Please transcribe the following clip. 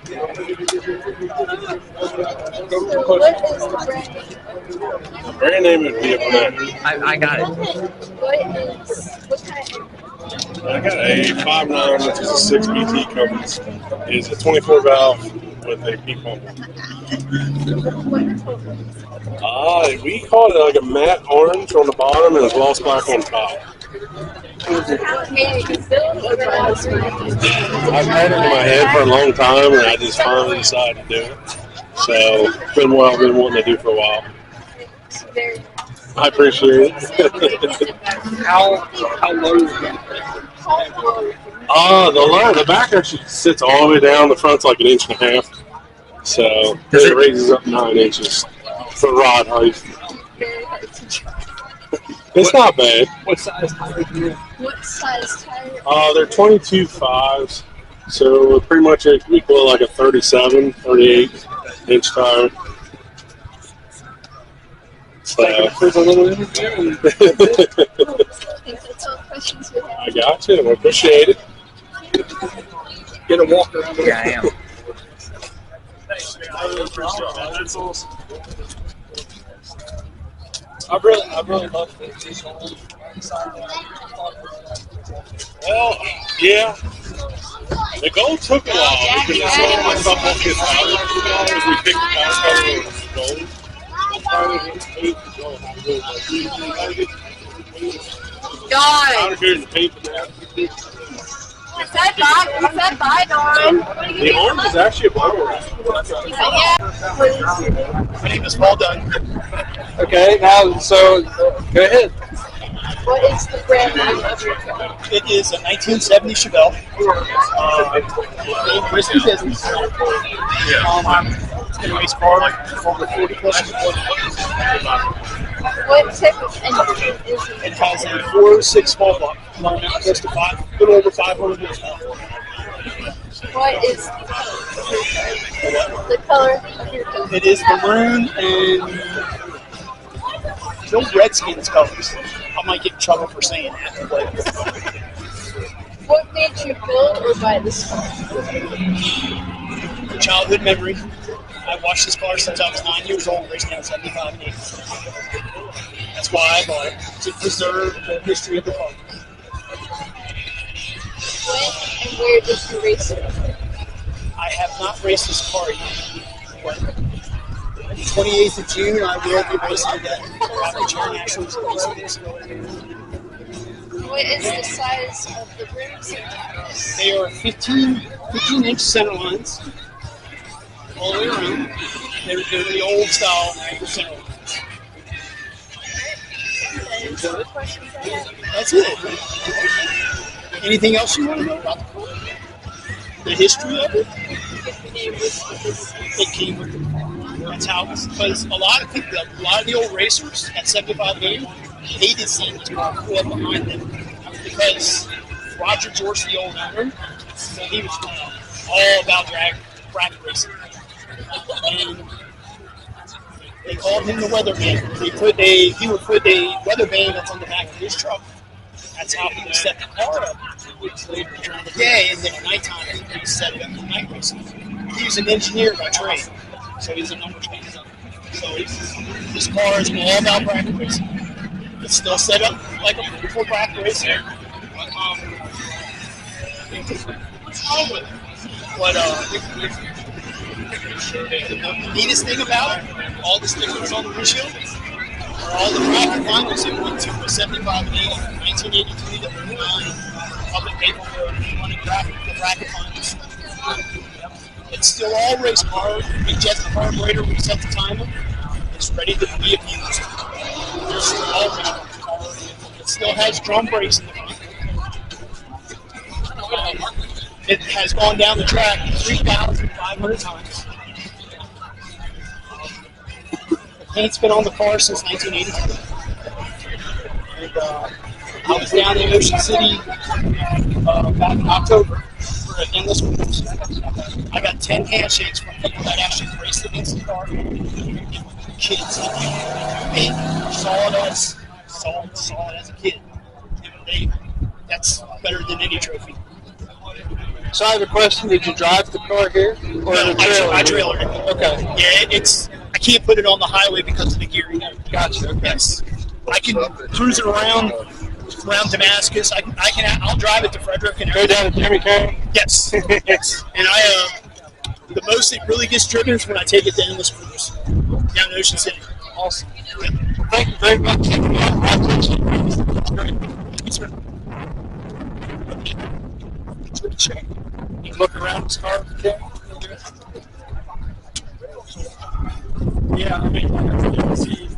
What is the brand name? The brand name would be a brand. I got it. What kind? I got a 5.9, which is a 6 BT compass. It's a 24 valve with a peak pump. We call it like a matte orange on the bottom and a gloss black on top. I've had it in my head for a long time, and I just finally decided to do it. So it's been what I've been wanting to do for a while. I appreciate it. How low is that? The back actually sits all the way down. The front's like 1.5 inches. So it raises up 9 inches for rod height. It's not bad. What size tire do you have? What size tire? They're 22 5s. So pretty much equal like a 37, 38 inch tire. So, There's a little interview. That's all the questions we have. I got you. I appreciate it. Get a walk around. Yeah, I am. I really love this. Well, yeah. The goal took a while because it's so much about focus because we picked the power color of gold. Dawn. What's that by, Dawn? The orange is actually a blower. My name is Paul Dunn. Okay, now, so go ahead. What is the brand name of your car? It is a 1970 Chevelle. Paws and Pistons. It's been a race car like for over 40 plus years. What type of engine is it? It has a 4.6 small block, close to a little over 500 horsepower. What is the color of your car? It is maroon and no Redskins colors. I might get in trouble for saying that. But What made you build or buy this car? childhood memory. I watched this car since I was 9 years old, racing down 75 and 80. That's why I bought it, to preserve the history of the car. When and where did you race it? I have not raced this car yet, but the 28th of June, I will be racing that Average Internationals racing. What is the size of the rims and tires? They are 15-inch center lines all the way around. They're the old style center lines. That's the questions I have. That's it. Anything else you want to know about the car? The history of it? It came with the car. That's how it was. Because a lot of the old racers at 75 and 80 hated seeing the car pull up behind them because Roger George, the old owner, he was all about bracket racing. And they called him the weatherman. He would put a weather vane that's on the back of his truck. That's how he would set the car up during the day, and then at nighttime he would set it up for night racing. He was an engineer by trade, so he's a numbers man. So this car is all about bracket racing. It's still set up like a for bracket racing. But the neatest thing about it, all the stickers on the windshield, are all the bracket finals it went to the 75 and 80, 1982 to 09, public paperwork, running the bracket finals. It's still all race car. We jet the carburetor, we set the timer. It's ready to be abused. It's still all race car. It still has drum brakes in the front. It has gone down the track 3,500 times. The paint's been on the car since 1982. And I was down in Ocean City back in October for an endless course. I got 10 handshakes from people that actually raced against the car. Kids. They saw it as a kid. And that's better than any trophy. So I have a question. Did you drive the car here? Or No, the trailer? I trailer it. Okay. Yeah, I can't put it on the highway because of the gearing. Gotcha. Okay. Yes, I can cruise it around Damascus. I'll drive it to Frederick and Go down to Jimmy Carroll? Yes, yes. And the most it really gets driven is when I take it to Endless Cruise down in Ocean City. Awesome. Well, thank you very much. I appreciate it. You look around this car if you can. Yeah, I mean, see,